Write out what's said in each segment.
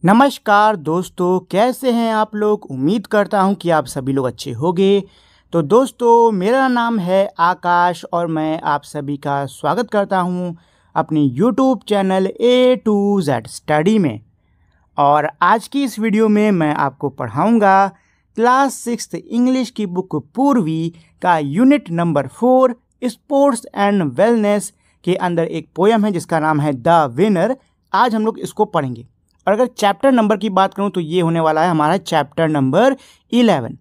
नमस्कार दोस्तों, कैसे हैं आप लोग। उम्मीद करता हूं कि आप सभी लोग अच्छे होंगे। तो दोस्तों, मेरा नाम है आकाश और मैं आप सभी का स्वागत करता हूं अपनी YouTube channel A to Z study में। और आज की इस वीडियो में मैं आपको पढ़ाऊंगा क्लास 6 इंग्लिश की बुक पूर्वी का unit number 4 sports and wellness के अंदर एक पोयम है जिसका नाम है द विनर। आज हम लोग इसको पढ़ेंगे। और अगर चैप्टर नंबर की बात करूं तो ये होने वाला है हमारा चैप्टर नंबर 11।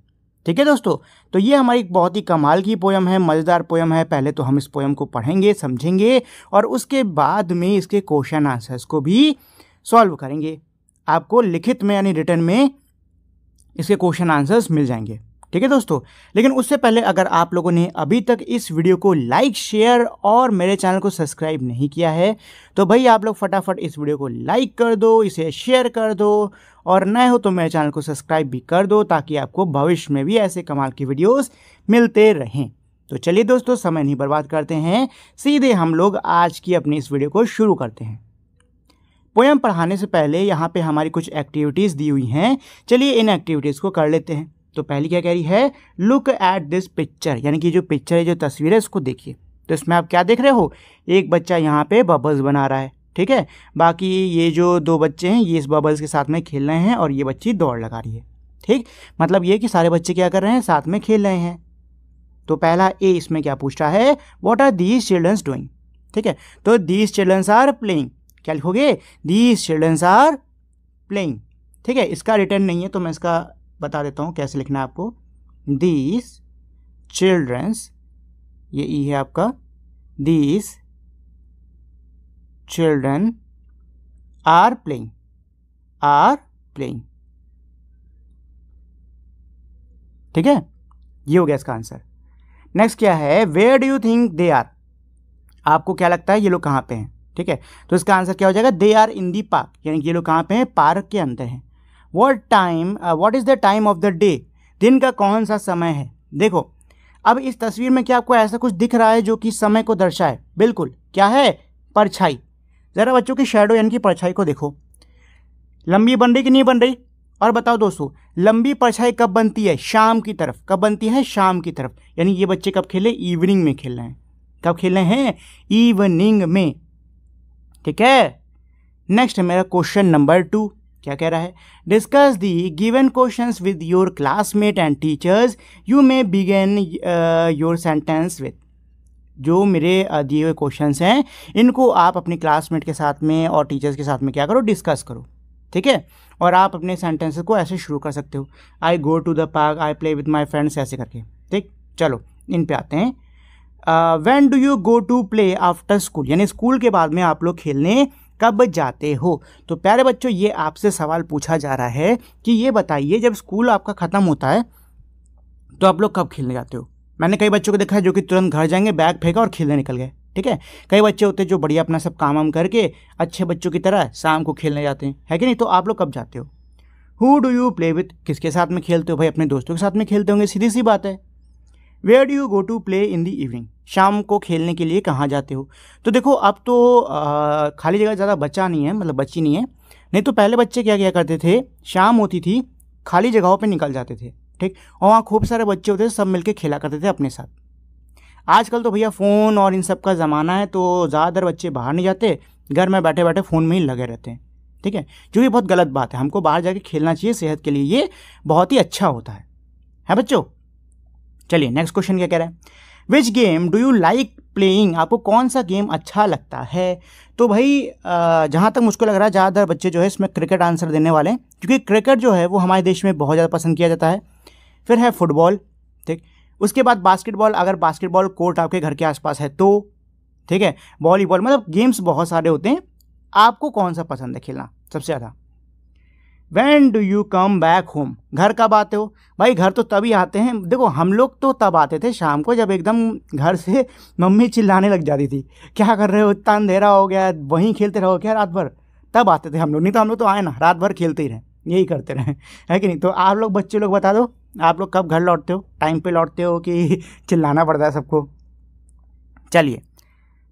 ठीक है दोस्तों, तो ये हमारी एक बहुत ही कमाल की पोयम है, मज़ेदार पोयम है। पहले तो हम इस पोयम को पढ़ेंगे, समझेंगे और उसके बाद में इसके क्वेश्चन आंसर्स को भी सॉल्व करेंगे। आपको लिखित में यानी रिटन में इसके क्वेश्चन आंसर्स मिल जाएंगे। ठीक है दोस्तों, लेकिन उससे पहले अगर आप लोगों ने अभी तक इस वीडियो को लाइक, शेयर और मेरे चैनल को सब्सक्राइब नहीं किया है तो भाई आप लोग फटाफट इस वीडियो को लाइक कर दो, इसे शेयर कर दो और नए हो तो मेरे चैनल को सब्सक्राइब भी कर दो ताकि आपको भविष्य में भी ऐसे कमाल की वीडियोस मिलते रहें। तो चलिए दोस्तों, समय नहीं बर्बाद करते हैं, सीधे हम लोग आज की अपनी इस वीडियो को शुरू करते हैं। पोयम पढ़ाने से पहले यहाँ पे हमारी कुछ एक्टिविटीज़ दी हुई हैं। चलिए इन एक्टिविटीज़ को कर लेते हैं। तो पहली क्या कह रही है, लुक एट दिस पिक्चर, यानी कि जो पिक्चर है, जो तस्वीर है, उसको देखिए। तो इसमें आप क्या देख रहे हो, एक बच्चा यहाँ पे बबल्स बना रहा है। ठीक है, बाकी ये जो दो बच्चे हैं ये इस बबल्स के साथ में खेल रहे हैं और ये बच्ची दौड़ लगा रही है। ठीक, मतलब ये कि सारे बच्चे क्या कर रहे हैं, साथ में खेल रहे हैं। तो पहला ए इसमें क्या पूछ रहा है, what are these childrens doing. ठीक है, तो दीज चिल्ड्रंस आर प्लेइंग। क्या लिखोगे, दीज चिल्ड्रंस आर प्लेइंग। ठीक है, इसका रिटर्न नहीं है तो मैं इसका बता देता हूँ कैसे लिखना है आपको। दीज चिल्ड्रंस, ये ई है आपका, these children are playing, are playing. ठीक है, ये हो गया इसका आंसर। नेक्स्ट क्या है, where do you think they are. आपको क्या लगता है ये लोग कहाँ पे हैं। ठीक है, तो इसका आंसर क्या हो जाएगा, they are in the park, यानी कि ये लोग कहाँ पे हैं, पार्क के अंदर हैं। What is the time of the day, दिन का कौन सा समय है। देखो अब इस तस्वीर में क्या आपको ऐसा कुछ दिख रहा है जो कि समय को दर्शाए। बिल्कुल, क्या है, परछाई। ज़रा बच्चों की शैडो यानी कि परछाई को देखो, लंबी बन रही कि नहीं बन रही। और बताओ दोस्तों, लंबी परछाई कब बनती है, शाम की तरफ। कब बनती है, शाम की तरफ। यानी ये बच्चे कब खेले, इवनिंग में खेल रहे हैं। कब खेल रहे हैं, इवनिंग में। ठीक है, नेक्स्ट है मेरा क्वेश्चन नंबर 2। क्या कह रहा है, discuss the given questions with your classmate and teachers, you may begin your sentence with. जो मेरे दिए हुए क्वेश्चंस हैं इनको आप अपनी क्लासमेट के साथ में और टीचर्स के साथ में क्या करो, डिस्कस करो। ठीक है, और आप अपने सेंटेंसेस को ऐसे शुरू कर सकते हो, I go to the park, I play with my friends, ऐसे करके। ठीक, चलो इन पे आते हैं। When do you go to play after school, यानी स्कूल के बाद में आप लोग खेलने कब जाते हो। तो प्यारे बच्चों, ये आपसे सवाल पूछा जा रहा है कि ये बताइए जब स्कूल आपका ख़त्म होता है तो आप लोग कब खेलने जाते हो। मैंने कई बच्चों को देखा है जो कि तुरंत घर जाएंगे, बैग फेंका और खेलने निकल गए। ठीक है, कई बच्चे होते हैं जो बढ़िया अपना सब काम वाम करके अच्छे बच्चों की तरह शाम को खेलने जाते हैं, है कि नहीं। तो आप लोग कब जाते हो। Who do you play with, किसके साथ में खेलते हो, भाई अपने दोस्तों के साथ में खेलते होंगे, सीधी सी बात है। Where do you go to play in the evening, शाम को खेलने के लिए कहाँ जाते हो। तो देखो अब तो खाली जगह ज़्यादा बचा नहीं है, मतलब बची नहीं है। नहीं तो पहले बच्चे क्या किया करते थे, शाम होती थी खाली जगहों पे निकल जाते थे। ठीक, और वहाँ खूब सारे बच्चे होते थे, सब मिलके खेला करते थे अपने साथ। आजकल तो भैया फ़ोन और इन सब का ज़माना है तो ज़्यादातर बच्चे बाहर नहीं जाते, घर में बैठे बैठे फ़ोन में ही लगे रहते हैं। ठीक है, जो कि बहुत गलत बात है। हमको बाहर जाके खेलना चाहिए, सेहत के लिए ये बहुत ही अच्छा होता है बच्चों। चलिए नेक्स्ट क्वेश्चन क्या कह रहा है, which game do you like playing, आपको कौन सा गेम अच्छा लगता है। तो भाई जहाँ तक मुझको लग रहा है ज़्यादातर बच्चे जो है इसमें क्रिकेट आंसर देने वाले हैं, क्योंकि क्रिकेट जो है वो हमारे देश में बहुत ज़्यादा पसंद किया जाता है। फिर है फुटबॉल, ठीक, उसके बाद बास्केटबॉल, अगर बास्केटबॉल कोर्ट आपके घर के आसपास है तो। ठीक है, वॉलीबॉल, मतलब गेम्स बहुत सारे होते हैं। आपको कौन सा पसंद है खेलना सबसे ज़्यादा। When do you come back home, घर कब आते हो। भाई घर तो तभी आते हैं, देखो हम लोग तो तब आते थे शाम को जब एकदम घर से मम्मी चिल्लाने लग जाती थी, क्या कर रहे हो, इतना अंधेरा हो गया, वहीं खेलते रहो क्या रात भर। तब आते थे हम लोग, नहीं तो हम लोग तो आए ना रात भर खेलते ही रहे, यही करते रहे, है कि नहीं। तो आप लोग बच्चे लोग बता दो, आप लोग कब घर लौटते हो, टाइम पे लौटते हो कि चिल्लाना पड़ता है सबको। चलिए,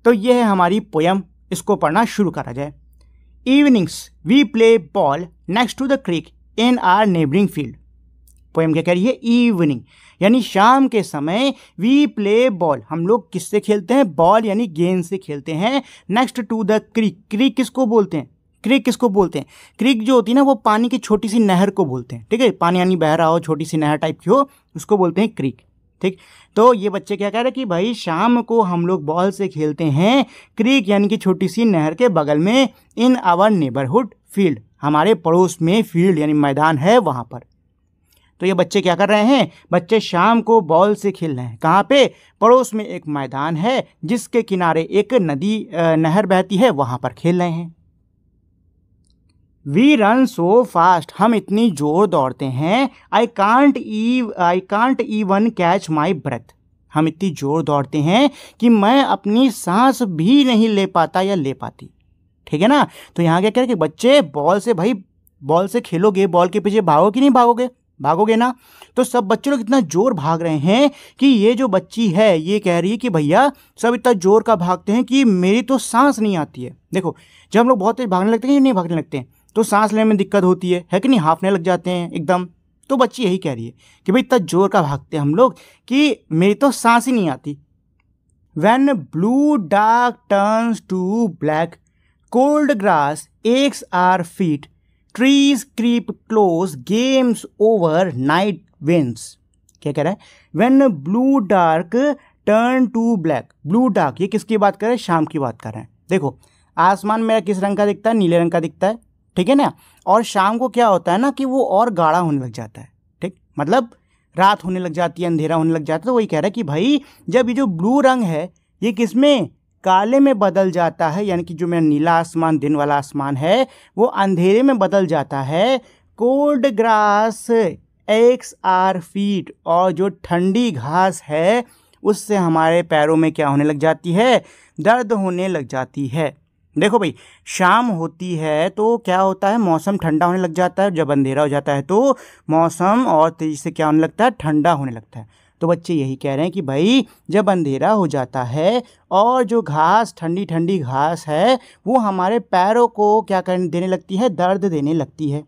तो ये है हमारी पोयम, इसको पढ़ना शुरू करा जाए। Evenings we play ball next to the creek in our neighbouring field. Poem क्या कह रही है, इवनिंग यानी शाम के समय वी प्ले बॉल, हम लोग किससे खेलते हैं, बॉल यानी गेंद से खेलते हैं। Next to the creek, creek किसको बोलते हैं, क्रीक किसको बोलते हैं, क्रीक जो होती है ना वो पानी की छोटी सी नहर को बोलते हैं, ठीक है, पानी यानी बह रहा हो, छोटी सी नहर टाइप की हो, उसको बोलते हैं क्रीक, ठीक। तो ये बच्चे क्या कह रहे हैं कि भाई शाम को हम लोग बॉल से खेलते हैं क्रीक यानी कि छोटी सी नहर के बगल में, इन आवर नेबरहुड फील्ड, हमारे पड़ोस में फील्ड यानी मैदान है वहाँ पर। तो ये बच्चे क्या कर रहे हैं, बच्चे शाम को बॉल से खेल रहे हैं, कहाँ पे, पड़ोस में एक मैदान है जिसके किनारे एक नदी नहर बहती है, वहाँ पर खेल रहे हैं। वी रन सो फास्ट, हम इतनी जोर दौड़ते हैं, I can't even catch my breath, हम इतनी जोर दौड़ते हैं कि मैं अपनी सांस भी नहीं ले पाता या ले पाती, ठीक है ना। तो यहाँ क्या कह रहे कि बच्चे बॉल से, भाई बॉल से खेलोगे, बॉल के पीछे भागो कि नहीं भागोगे, भागोगे ना। तो सब बच्चे लोग इतना जोर भाग रहे हैं कि ये जो बच्ची है ये कह रही है कि भैया सब इतना जोर का भागते हैं कि मेरी तो सांस नहीं आती है। देखो जब हम लोग बहुत तेज भागने लगते हैं या नहीं भागने लगते हैं तो सांस लेने में दिक्कत होती है कि नहीं, हाफने लग जाते हैं एकदम। तो बच्ची यही कह रही है कि भाई इतना जोर का भागते हैं हम लोग कि मेरी तो सांस ही नहीं आती। When blue dark turns to black, cold grass aches our feet, trees creep close, games over, night winds। क्या कह रहा है, When blue dark turn to black, blue dark ये किसकी बात कर रहे हैं, शाम की बात कर रहे हैं। देखो आसमान मेरा किस रंग का दिखता है, नीले रंग का दिखता है, ठीक है ना। और शाम को क्या होता है ना कि वो और गाढ़ा होने लग जाता है, ठीक, मतलब रात होने लग जाती है, अंधेरा होने लग जाता है। तो वही कह रहा है कि भाई जब ये जो ब्लू रंग है ये किसमें, काले में बदल जाता है, यानी कि जो मेरा नीला आसमान दिन वाला आसमान है वो अंधेरे में बदल जाता है। Cold grass x are feet, और जो ठंडी घास है उससे हमारे पैरों में क्या होने लग जाती है, दर्द होने लग जाती है। देखो भाई शाम होती है तो क्या होता है, मौसम ठंडा होने लग जाता है, जब अंधेरा हो जाता है तो मौसम और तेजी से क्या होने लगता है, ठंडा होने लगता है। तो बच्चे यही कह रहे हैं कि भाई जब अंधेरा हो जाता है और जो घास ठंडी ठंडी घास है वो हमारे पैरों को क्या करने देने लगती है, दर्द देने लगती है।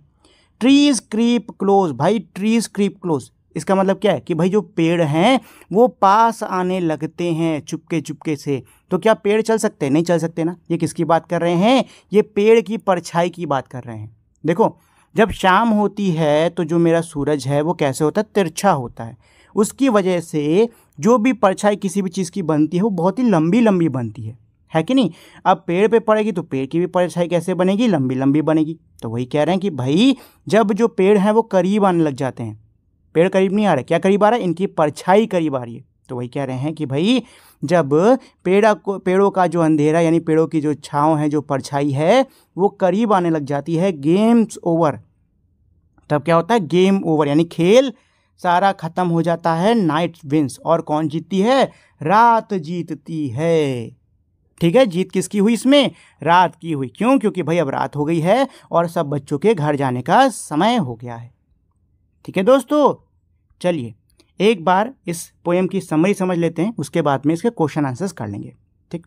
ट्रीज क्रीप क्लोज, भाई ट्रीज क्रीप क्लोज इसका मतलब क्या है कि भाई जो पेड़ हैं वो पास आने लगते हैं चुपके चुपके से। तो क्या पेड़ चल सकते हैं, नहीं चल सकते ना। ये किसकी बात कर रहे हैं, ये पेड़ की परछाई की बात कर रहे हैं। देखो जब शाम होती है तो जो मेरा सूरज है वो कैसे होता है, तिरछा होता है, उसकी वजह से जो भी परछाई किसी भी चीज़ की बनती है वो बहुत ही लंबी लंबी बनती है कि नहीं। अब पेड़ पे पड़ेगी तो पेड़ की भी परछाई कैसे बनेगी, लंबी लंबी बनेगी। तो वही कह रहे हैं कि भाई जब जो पेड़ हैं वो करीब आने लग जाते हैं, पेड़ करीब नहीं आ रहे, क्या करीब आ रहा है, इनकी परछाई करीब आ रही है। तो वही कह रहे हैं कि भाई जब पेड़ों का जो अंधेरा यानी पेड़ों की जो छाँव है, जो परछाई है वो करीब आने लग जाती है, गेम्स ओवर, तब क्या होता है, गेम ओवर यानी खेल सारा खत्म हो जाता है, नाइट विंस, और कौन जीतती है, रात जीतती है। ठीक है, जीत किसकी हुई इसमें, रात की हुई। क्यों, क्योंकि भाई अब रात हो गई है और सब बच्चों के घर जाने का समय हो गया है। ठीक है दोस्तों, चलिए एक बार इस पोएम की समरी समझ लेते हैं, उसके बाद में इसके क्वेश्चन आंसर्स कर लेंगे। ठीक,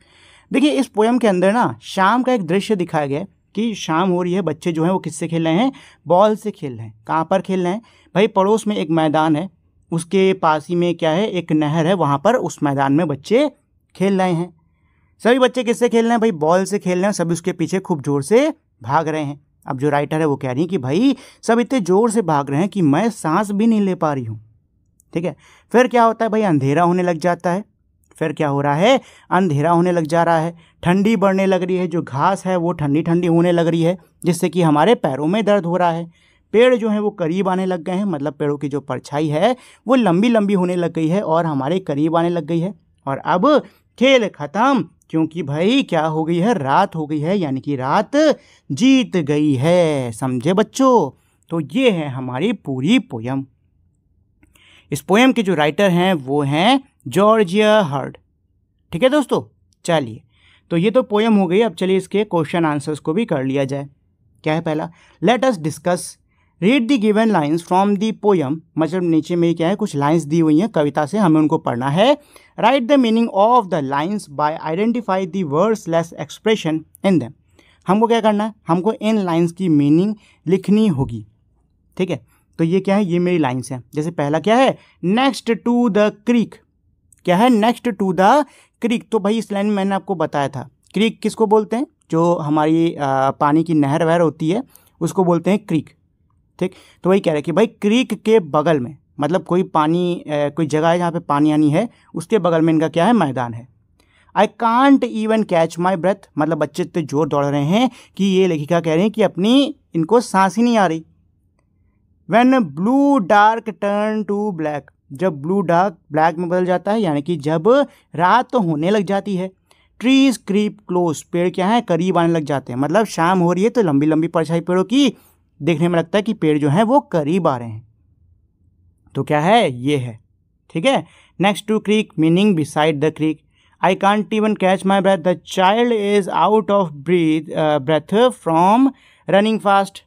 देखिए इस पोएम के अंदर ना शाम का एक दृश्य दिखाया गया है कि शाम हो रही है, बच्चे जो हैं वो किससे खेल रहे हैं, बॉल से खेल रहे हैं। कहाँ पर खेल रहे हैं भाई, पड़ोस में एक मैदान है, उसके पास ही में क्या है, एक नहर है, वहाँ पर उस मैदान में बच्चे खेल रहे हैं। सभी बच्चे किससे खेल रहे हैं भाई, बॉल से खेल रहे हैं, सभी उसके पीछे खूब जोर से भाग रहे हैं। अब जो राइटर है वो कह रही है कि भाई सब इतने जोर से भाग रहे हैं कि मैं सांस भी नहीं ले पा रही हूँ। ठीक है, फिर क्या होता है भाई, अंधेरा होने लग जाता है। फिर क्या हो रहा है, अंधेरा होने लग जा रहा है, ठंडी बढ़ने लग रही है, जो घास है वो ठंडी ठंडी होने लग रही है, जिससे कि हमारे पैरों में दर्द हो रहा है। पेड़ जो हैं वो करीब आने लग गए हैं, मतलब पेड़ों की जो परछाई है वो लंबी लंबी होने लग गई है और हमारे करीब आने लग गई है। और अब खेल खत्म, क्योंकि भाई क्या हो गई है, रात हो गई है, यानी कि रात जीत गई है। समझे बच्चों, तो ये है हमारी पूरी पोयम। इस पोयम के जो राइटर हैं वो हैं जॉर्जिया हर्ड। ठीक है दोस्तों, चलिए तो ये तो पोयम हो गई। अब चलिए इसके क्वेश्चन आंसर्स को भी कर लिया जाए। क्या है पहला, let us discuss, read the given lines from the poem, मतलब नीचे में क्या है, कुछ लाइन्स दी हुई हैं कविता से, हमें उनको पढ़ना है। Write the meaning of the lines by identify the words less expression in them. हमको क्या करना है, हमको इन लाइंस की मीनिंग लिखनी होगी। ठीक है, तो ये क्या है, ये मेरी लाइंस हैं। जैसे पहला क्या है, नेक्स्ट टू द क्रीक, क्या है, नेक्स्ट टू द क्रीक। तो भाई इस लाइन में मैंने आपको बताया था, क्रीक किसको बोलते हैं, जो हमारी पानी की नहर वहर होती है उसको बोलते हैं क्रीक। ठीक, तो वही कह रहे हैं कि भाई क्रीक के बगल में, मतलब कोई पानी कोई जगह है जहाँ पे पानी आनी है, उसके बगल में इनका क्या है, मैदान है। I can't even catch my breath, मतलब बच्चे इतने जोर दौड़ रहे हैं कि ये लेखिका कह रहे हैं कि अपनी इनको सांस ही नहीं आ रही। When blue dark turn to black, जब ब्लू डार्क ब्लैक में बदल जाता है, यानी कि जब रात तो होने लग जाती है। ट्रीज क्रीप क्लोज, पेड़ क्या है, करीब आने लग जाते हैं, मतलब शाम हो रही है तो लंबी लंबी परछाई पेड़ों की देखने में लगता है कि पेड़ जो हैं वो करीब आ रहे हैं। तो क्या है, ये है। ठीक है, next to creek meaning beside the creek. I can't even catch my breath, the child is out of breath from running fast.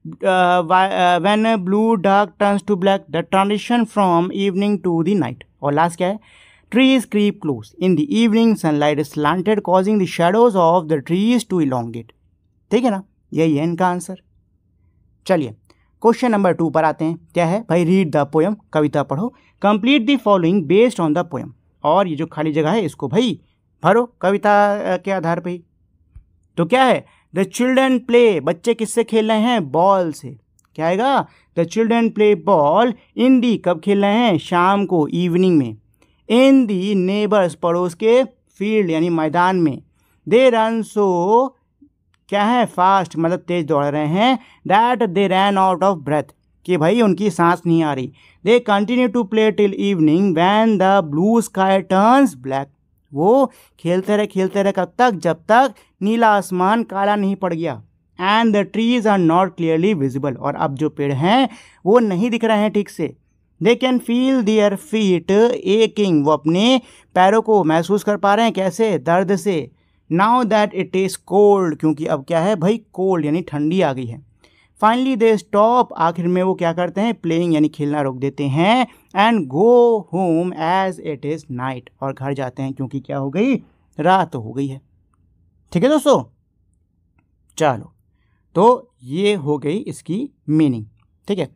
when blue dark turns to black, the transition from evening to the night। और last क्या है, trees creep close in the evening, sunlight is slanted causing the shadows of the trees to elongate। ठीक है ना, यही है इनका answer. चलिए क्वेश्चन नंबर 2 पर आते हैं। क्या है भाई, रीड द पोएम, कविता पढ़ो, complete the following based on the poem. और ये जो खाली जगह है इसको भाई भरो कविता के आधार पर ही। तो क्या है, द चिल्ड्रन प्ले, बच्चे किससे खेल रहे हैं, बॉल से। क्या आएगा, the children play ball in the, कब खेल रहे हैं, शाम को, इवनिंग में। इन दी नेबर्स, पड़ोस के, फील्ड यानी मैदान में। दे रन सो, क्या है, फास्ट, मतलब तेज दौड़ रहे हैं। That they ran out of breath, कि भाई उनकी सांस नहीं आ रही। They continue to play till evening when the blue sky turns black, वो खेलते रहे कब तक, जब तक नीला आसमान काला नहीं पड़ गया। And the trees are not clearly visible, और अब जो पेड़ हैं वो नहीं दिख रहे हैं ठीक से। They can feel their feet aching, वो अपने पैरों को महसूस कर पा रहे हैं, कैसे, दर्द से। Now that it is cold, क्योंकि अब क्या है भाई, कोल्ड यानी ठंडी आ गई है। फाइनली दे स्टॉप, आखिर में वो क्या करते हैं, प्लेइंग यानी खेलना रोक देते हैं। And go home as it is night, और घर जाते हैं क्योंकि क्या हो गई, रात हो गई है। ठीक है दोस्तों, चलो तो ये हो गई इसकी मीनिंग। ठीक है,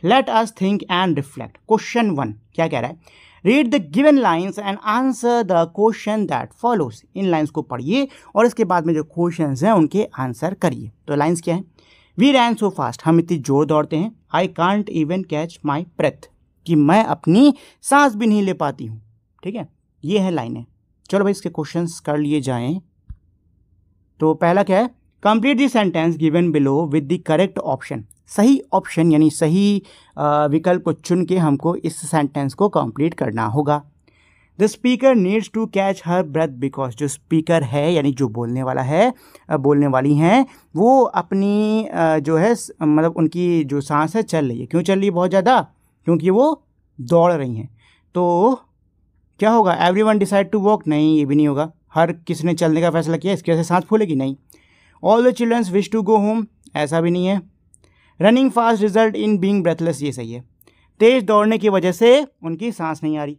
let us think and reflect. Question 1 क्या कह रहा है, read the given lines and answer the question that follows. In lines को पढ़िए और इसके बाद में जो क्वेश्चन हैं उनके आंसर करिए। तो लाइन्स क्या है, वी रैन सो फास्ट, हम इतनी जोर दौड़ते हैं। I can't even catch my breath, कि मैं अपनी सांस भी नहीं ले पाती हूँ। ठीक है, ये है लाइनें। चलो भाई इसके क्वेश्चंस कर लिए जाएं। तो पहला क्या है, complete the sentence given below with the correct option. सही ऑप्शन यानी सही विकल्प को चुन के हमको इस सेंटेंस को कंप्लीट करना होगा। The speaker needs to catch her breath because, जो स्पीकर है यानी जो बोलने वाला है, बोलने वाली हैं, वो अपनी जो है मतलब उनकी जो सांस है चल रही है। क्यों चल रही है बहुत ज़्यादा, क्योंकि वो दौड़ रही हैं। तो क्या होगा, एवरीवन डिसाइड टू वॉक, नहीं ये भी नहीं होगा। हर किसी ने चलने का फैसला किया, इसकी वजह से सांस फूलेगी, नहीं। All the childrens wish to go home, ऐसा भी नहीं है। Running fast result in being breathless, ये सही है। तेज दौड़ने की वजह से उनकी सांस नहीं आ रही।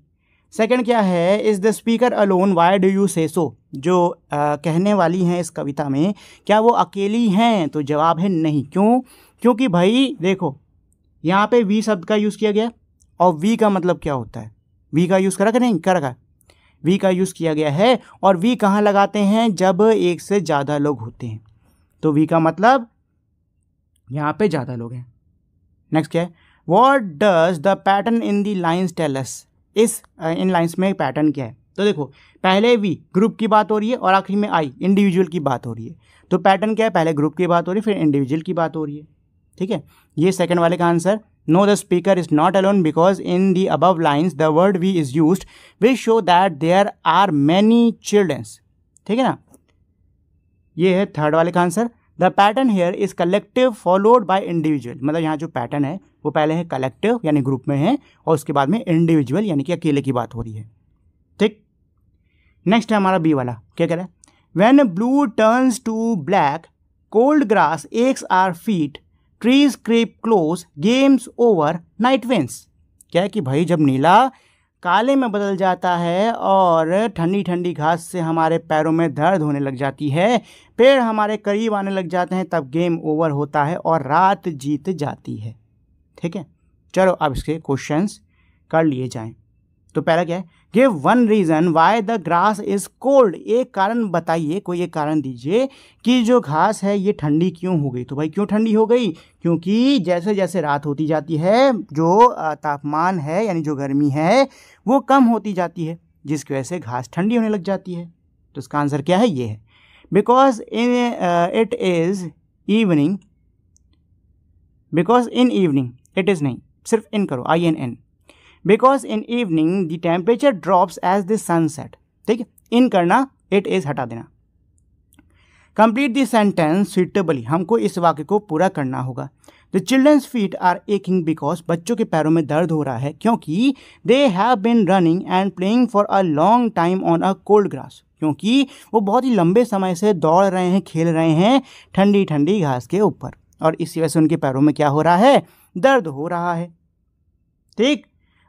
सेकंड क्या है, is the speaker alone why do you से सो, जो कहने वाली हैं इस कविता में, क्या वो अकेली हैं, तो जवाब है नहीं। क्यों, क्योंकि भाई देखो यहाँ पे वी शब्द का यूज़ किया गया, और वी का मतलब क्या होता है, वी का यूज़ करा कि नहीं करा, वी का यूज़ किया गया है। और वी कहाँ लगाते हैं, जब एक से ज़्यादा लोग होते हैं, तो वी का मतलब यहाँ पे ज़्यादा लोग हैं। नेक्स्ट क्या है, what does the pattern in the lines tell us, इस इन लाइन्स में पैटर्न क्या है। तो देखो पहले वी ग्रुप की बात हो रही है और आखिरी में आई इंडिविजुअल की बात हो रही है। तो पैटर्न क्या है, पहले ग्रुप की बात हो रही है फिर इंडिविजुअल की बात हो रही है। ठीक है, ये सेकंड वाले का answer. No the speaker is not alone because in the above lines the word we is used which show that there are many childrens. ठीक है ना, ये है थर्ड वाले का answer. The pattern here is collective followed by individual, मतलब यहाँ जो पैटर्न है वो पहले है कलेक्टिव यानी ग्रुप में है और उसके बाद में इंडिविजुअल यानी कि अकेले की बात हो रही है। ठीक, नेक्स्ट है हमारा बी वाला, क्या कह रहा है, when blue turns to black cold grass aches our feet trees creep close games over night winds. क्या है कि भाई जब नीला काले में बदल जाता है और ठंडी ठंडी घास से हमारे पैरों में दर्द होने लग जाती है, पेड़ हमारे करीब आने लग जाते हैं, तब गेम ओवर होता है और रात जीत जाती है। ठीक है, चलो अब इसके क्वेश्चंस कर लिए जाएं। तो पहला क्या है, give one reason why the grass is cold. एक कारण बताइए, कोई एक कारण दीजिए कि जो घास है ये ठंडी क्यों हो गई। तो भाई क्यों ठंडी हो गई, क्योंकि जैसे जैसे रात होती जाती है जो तापमान है यानी जो गर्मी है वो कम होती जाती है, जिसकी वजह से घास ठंडी होने लग जाती है। तो इसका आंसर क्या है, ये है because it is evening, because in evening, it is नहीं, सिर्फ इन करो, INN, because in evening the temperature drops as the sunset. ठीक है, इन करना, इट इज़ हटा देना। कंप्लीट द सेंटेंस सुइटेबली, हमको इस वाक्य को पूरा करना होगा। The childrens feet are aching because, बच्चों के पैरों में दर्द हो रहा है क्योंकि they have been running and playing for a long time on a cold grass, क्योंकि वो बहुत ही लंबे समय से दौड़ रहे हैं, खेल रहे हैं ठंडी ठंडी घास के ऊपर, और इसी वजह से उनके पैरों में क्या हो रहा है, दर्द हो रहा है। ठीक,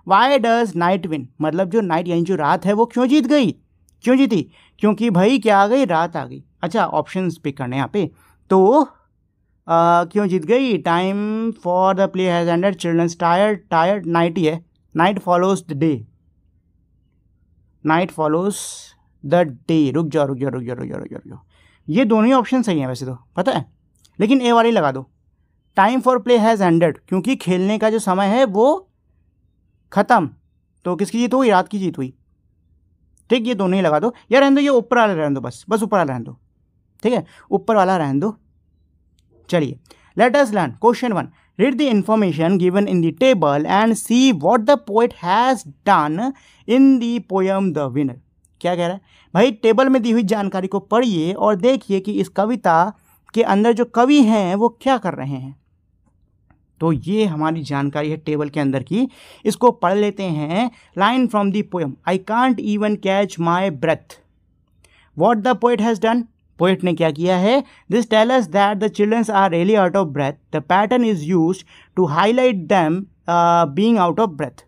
वाई डज नाइट विन, मतलब जो नाइट यानी जो रात है वो क्यों जीत गई, क्यों जीती, क्योंकि भाई क्या आ गई, रात आ गई। अच्छा, ऑप्शंस पिक करने यहाँ पे, तो क्यों जीत गई, time for the play has ended, children's tired, tired night ही है, night follows the day, night follows the day. रुक जाओ रुक जाओ रुक जाओ रुक जाओ रुक जाओ, ये दोनों ही ऑप्शन सही हैं वैसे तो, पता है, लेकिन ए वाली लगा दो। Time for play has ended, क्योंकि खेलने का जो समय है वो ख़त्म, तो किसकी जीत हुई, रात की जीत हुई। ठीक, ये दोनों ही लगा दो, या रहने दो, ये ऊपर वाला रहने दो, बस ऊपर वाला रहने दो। ठीक है, ऊपर वाला रहने दो। चलिए, let us learn question 1, read the information given in the table and see what the poet has done in the poem the winner. क्या कह रहा है भाई, टेबल में दी हुई जानकारी को पढ़िए और देखिए कि इस कविता के अंदर जो कवि हैं वो क्या कर रहे हैं। तो ये हमारी जानकारी है टेबल के अंदर की, इसको पढ़ लेते हैं। Line from the poem, I can't even catch my breath, what the poet has done, poet ने क्या किया है, this tell us that the childrens are really out of breath, the pattern is used to highlight them being out of breath.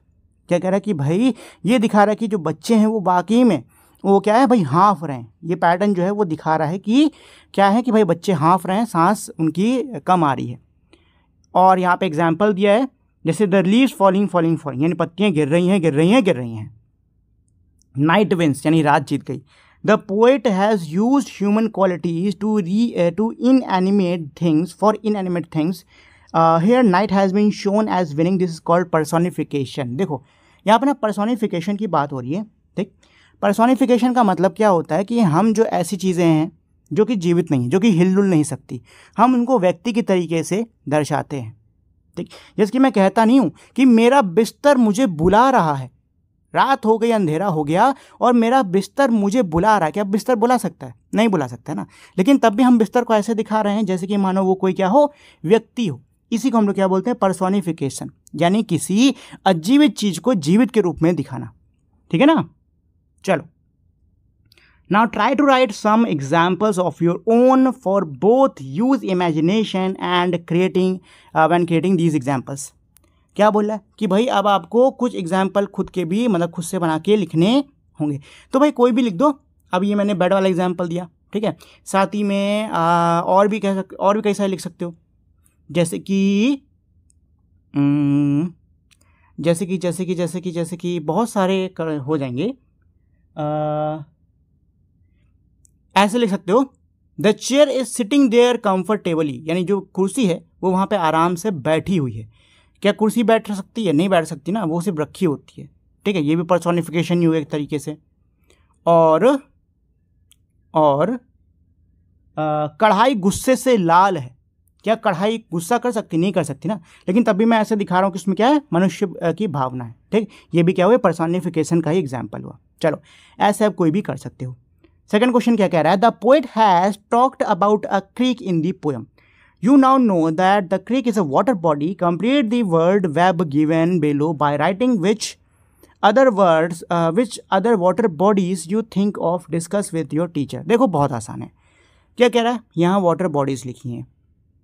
क्या कह रहा है कि भाई ये दिखा रहा है कि जो बच्चे हैं वो वाकई में वो क्या है भाई, हाँफ रहे हैं। ये पैटर्न जो है वो दिखा रहा है कि क्या है कि भाई बच्चे हाँफ रहे हैं, सांस उनकी कम आ रही है। और यहाँ पे एग्जाम्पल दिया है, जैसे the leaves falling falling falling, यानी पत्तियाँ गिर रही हैं गिर रही हैं गिर रही हैं। नाइट विंस, यानी रात जीत गई। The poet has used human qualities to inanimate things for inanimate things, here night has been shown as winning, this is called personification. देखो यहाँ पर ना पर्सोनिफिकेशन की बात हो रही है। ठीक, पर्सोनिफिकेशन का मतलब क्या होता है कि हम जो ऐसी चीज़ें हैं जो कि जीवित नहीं, जो कि हिलजुल नहीं सकती, हम उनको व्यक्ति के तरीके से दर्शाते हैं। ठीक, जैसे कि मैं कहता नहीं हूँ कि मेरा बिस्तर मुझे बुला रहा है, रात हो गई, अंधेरा हो गया और मेरा बिस्तर मुझे बुला रहा है। क्या बिस्तर बुला सकता है, नहीं बुला सकता है ना, लेकिन तब भी हम बिस्तर को ऐसे दिखा रहे हैं जैसे कि मानो वो कोई क्या हो, व्यक्ति हो। इसी को हम लोग क्या बोलते हैं, पर्सोनिफिकेशन, यानी किसी अजीवित चीज़ को जीवित के रूप में दिखाना। ठीक है ना, चलो now try to write some examples of your own for both use imagination and creating when creating these examples। क्या बोल रहा है कि भाई अब आपको कुछ एग्जाम्पल खुद के भी मतलब खुद से बना के लिखने होंगे। तो भाई कोई भी लिख दो। अब ये मैंने बेड वाला एग्जाम्पल दिया, ठीक है, साथ ही में और भी कई सारे लिख सकते हो, जैसे कि बहुत सारे हो जाएंगे। ऐसे लिख सकते हो, the chair is sitting there comfortably, यानी जो कुर्सी है वो वहाँ पे आराम से बैठी हुई है। क्या कुर्सी बैठ सकती है, नहीं बैठ सकती ना, वो सिर्फ रखी होती है। ठीक है, ये भी पर्सोनिफिकेशन ही हुआ एक तरीके से। और कढ़ाई गुस्से से लाल है। क्या कढ़ाई गुस्सा कर सकती, नहीं कर सकती ना, लेकिन तब भी मैं ऐसे दिखा रहा हूँ कि उसमें क्या है, मनुष्य की भावना है। ठीक, ये भी क्या हुआ, पर्सोनिफिकेशन का ही एग्जाम्पल हुआ। चलो, ऐसे आप कोई भी कर सकते हो। सेकंड क्वेश्चन क्या कह रहा है, the poet has talked about a creek in the poem, you now know that the creek is a water body, complete the word web given below by writing which other water bodies you think of, discuss with your teacher. देखो बहुत आसान है। क्या कह रहा है, यहाँ water bodies लिखी हैं,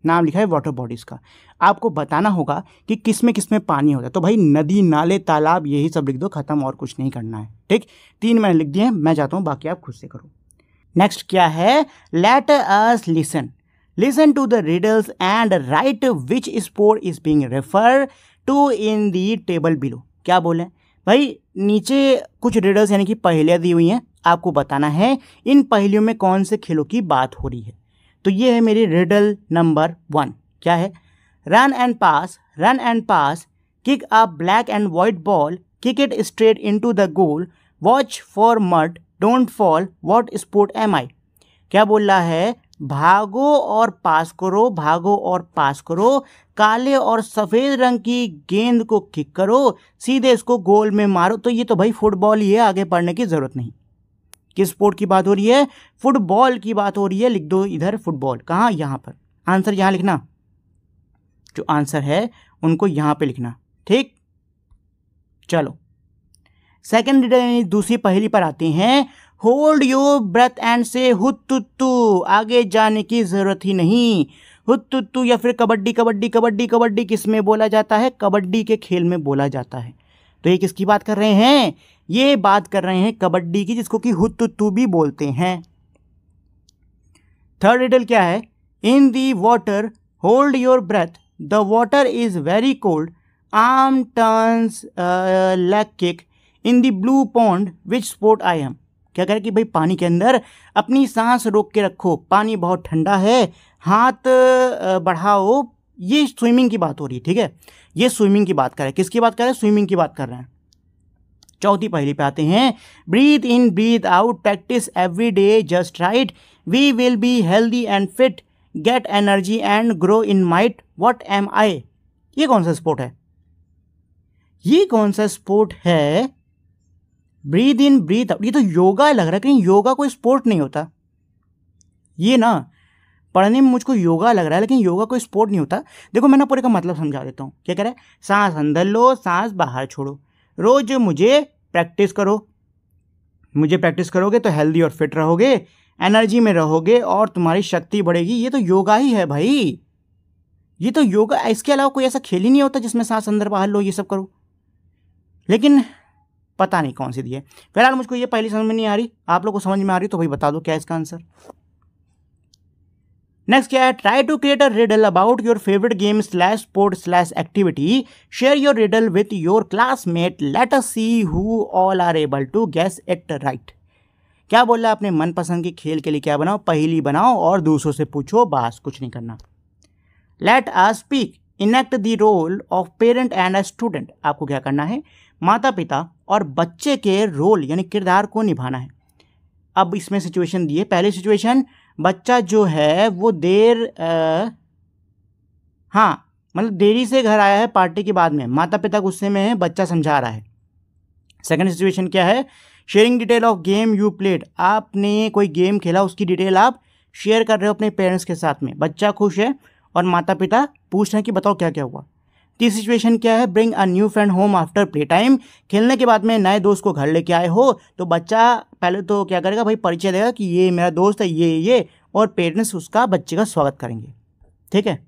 नाम लिखा है वाटर बॉडीज़ का। आपको बताना होगा कि किस में पानी होता है। तो भाई नदी, नाले, तालाब, यही सब लिख दो, खत्म, और कुछ नहीं करना है। ठीक, 3 मैंने लिख दिए हैं, मैं चाहता हूँ बाकी आप खुद से करो। नेक्स्ट क्या है, let us listen to the riddles and write which sport is being refer to in the table below. क्या बोले भाई, नीचे कुछ रिडल्स यानी कि पहेलियाँ दी हुई हैं, आपको बताना है इन पहेलियों में कौन से खेलों की बात हो रही है। तो ये है मेरी रिडल नंबर 1। क्या है, run and pass, kick a black and white ball, kick it straight into the goal, watch for mud, don't fall, what sport am I. क्या बोल रहा है, भागो और पास करो, काले और सफ़ेद रंग की गेंद को किक करो, सीधे इसको गोल में मारो। तो ये तो भाई फुटबॉल ही है, आगे पढ़ने की ज़रूरत नहीं। किस स्पोर्ट की बात हो रही है, फुटबॉल की बात हो रही है। लिख दो इधर फुटबॉल, कहाँ, यहाँ पर। आंसर यहाँ लिखना, जो आंसर है उनको यहाँ पे लिखना। ठीक, चलो सेकंड रिडल यानी दूसरी पहेली पर आते हैं। होल्ड योर ब्रेथ एंड से हुत्तुत्तू, आगे जाने की जरूरत ही नहीं। हुत्तुत्तू या फिर कबड्डी किस में बोला जाता है, कबड्डी के खेल में बोला जाता है। तो ये किसकी बात कर रहे हैं, ये बात कर रहे हैं कबड्डी की, जिसको कि हुत्तुत्तू भी बोलते हैं। थर्ड रिडल क्या है, in the water hold your breath, the water is very cold, arm turns leg kick in the blue pond, which sport I am. क्या कह रहे कि भाई पानी के अंदर अपनी सांस रोक के रखो, पानी बहुत ठंडा है, हाथ बढ़ाओ। ये स्विमिंग की बात हो रही है। ठीक है, ये स्विमिंग की बात कर रहे हैं। किसकी बात कर रहे हैं, स्विमिंग की बात कर रहे हैं। चौथी पहेली पे आते हैं। Breathe in breathe out, practice every day just right, we will be healthy and fit, get energy and grow in might, what am I. ये कौन सा स्पोर्ट है, ये कौन सा स्पोर्ट है, ब्रीथ इन ब्रीथ आउट। ये तो योगा लग रहा है, कहीं योगा कोई स्पोर्ट नहीं होता। ये ना पढ़ने में मुझको योगा लग रहा है, लेकिन योगा कोई स्पोर्ट नहीं होता। देखो मैं ना पूरे का मतलब समझा देता हूँ। क्या कह रहा है, सांस अंदर लो, सांस बाहर छोड़ो, रोज मुझे प्रैक्टिस करो, मुझे प्रैक्टिस करोगे तो हेल्दी और फिट रहोगे, एनर्जी में रहोगे और तुम्हारी शक्ति बढ़ेगी। ये तो योगा ही है भाई, ये तो योगा। इसके अलावा कोई ऐसा खेल ही नहीं होता जिसमें सांस अंदर बाहर लो, ये सब करो। लेकिन पता नहीं कौन सी दी है। फिलहाल मुझको ये पहली समझ में नहीं आ रही, आप लोग को समझ में आ रही तो भाई बता दो क्या है इसका आंसर। नेक्स्ट क्या है, try to create a riddle about your favourite game slash sport slash activity, share your riddle with your classmate, let us see who all are able to guess it right. क्या बोल रहा है, अपने मनपसंद के खेल के लिए क्या बनाओ, पहेली बनाओ और दूसरों से पूछो, बस कुछ नहीं करना। Let us speak, enact the role of parent and a student. आपको क्या करना है, माता पिता और बच्चे के रोल यानी किरदार को निभाना है। अब इसमें सिचुएशन दी है। पहली सिचुएशन, बच्चा जो है वो मतलब देरी से घर आया है पार्टी के बाद में, माता पिता गुस्से में है, बच्चा समझा रहा है। सेकंड सिचुएशन क्या है, sharing detail of game you played. आपने कोई गेम खेला, उसकी डिटेल आप शेयर कर रहे हो अपने पेरेंट्स के साथ में, बच्चा खुश है और माता पिता पूछ रहे हैं कि बताओ क्या क्या हुआ। तीसरी सिचुएशन क्या है, bring a new friend home after play time. खेलने के बाद में नए दोस्त को घर लेके आए हो, तो बच्चा पहले तो क्या करेगा भाई, परिचय देगा कि ये मेरा दोस्त है, ये, और पेरेंट्स उसका बच्चे का स्वागत करेंगे। ठीक है,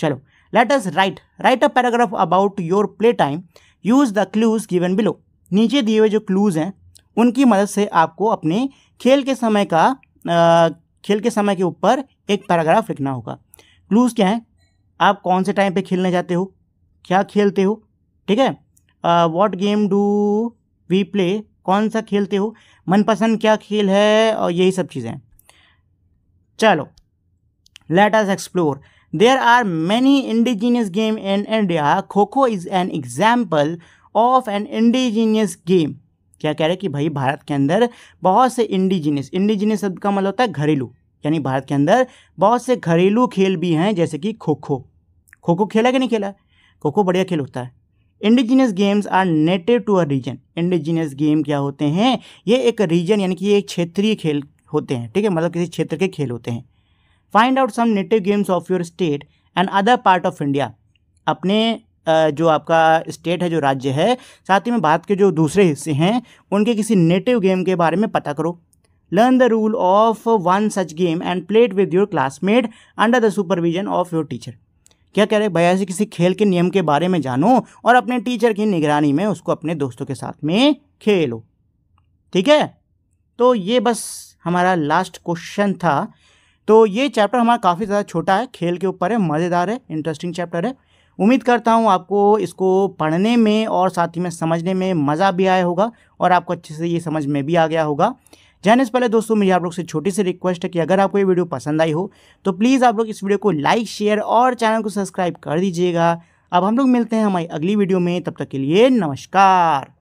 चलो let us right a paragraph about your play time, use the clues given below. नीचे दिए हुए जो क्लूज हैं उनकी मदद से आपको अपने खेल के समय के ऊपर एक पैराग्राफ लिखना होगा। क्लूज क्या है, आप कौन से टाइम पे खेलने जाते हो, क्या खेलते हो, ठीक है, what game do we play, कौन सा खेलते हो, मनपसंद क्या खेल है, और यही सब चीज़ें। चलो let us explore, there are many indigenous game in India, kho kho is an example of an indigenous game. क्या कह रहे हैं कि भाई भारत के अंदर बहुत से इंडिजीनियस शब्द का मतलब होता है घरेलू, यानी भारत के अंदर बहुत से घरेलू खेल भी हैं, जैसे कि खो खो खेला कि नहीं खेला, खो खो बढ़िया खेल होता है। Indigenous games are native to a region. Indigenous game क्या होते हैं, ये एक रीजन यानी कि ये एक क्षेत्रीय खेल होते हैं। ठीक है, मतलब किसी क्षेत्र के खेल होते हैं। Find out some native games of your state and other part of India. अपने जो आपका स्टेट है, जो राज्य है, साथ ही में भारत के जो दूसरे हिस्से हैं, उनके किसी नेटिव गेम के बारे में पता करो। Learn the rule of one such game and play it with your classmate under the supervision of your teacher. क्या कह रहे भैया, ऐसे किसी खेल के नियम के बारे में जानो और अपने टीचर की निगरानी में उसको अपने दोस्तों के साथ में खेलो। ठीक है, तो ये बस हमारा लास्ट क्वेश्चन था। तो ये चैप्टर हमारा काफ़ी ज़्यादा छोटा है, खेल के ऊपर है, मज़ेदार है, इंटरेस्टिंग चैप्टर है। उम्मीद करता हूँ आपको इसको पढ़ने में और साथ ही में समझने में मज़ा भी आया होगा और आपको अच्छे से ये समझ में भी आ गया होगा। जाने से पहले दोस्तों मेरी आप लोग से छोटी सी रिक्वेस्ट है कि अगर आपको ये वीडियो पसंद आई हो तो प्लीज़ आप लोग इस वीडियो को लाइक, शेयर और चैनल को सब्सक्राइब कर दीजिएगा। अब हम लोग मिलते हैं हमारी अगली वीडियो में, तब तक के लिए नमस्कार।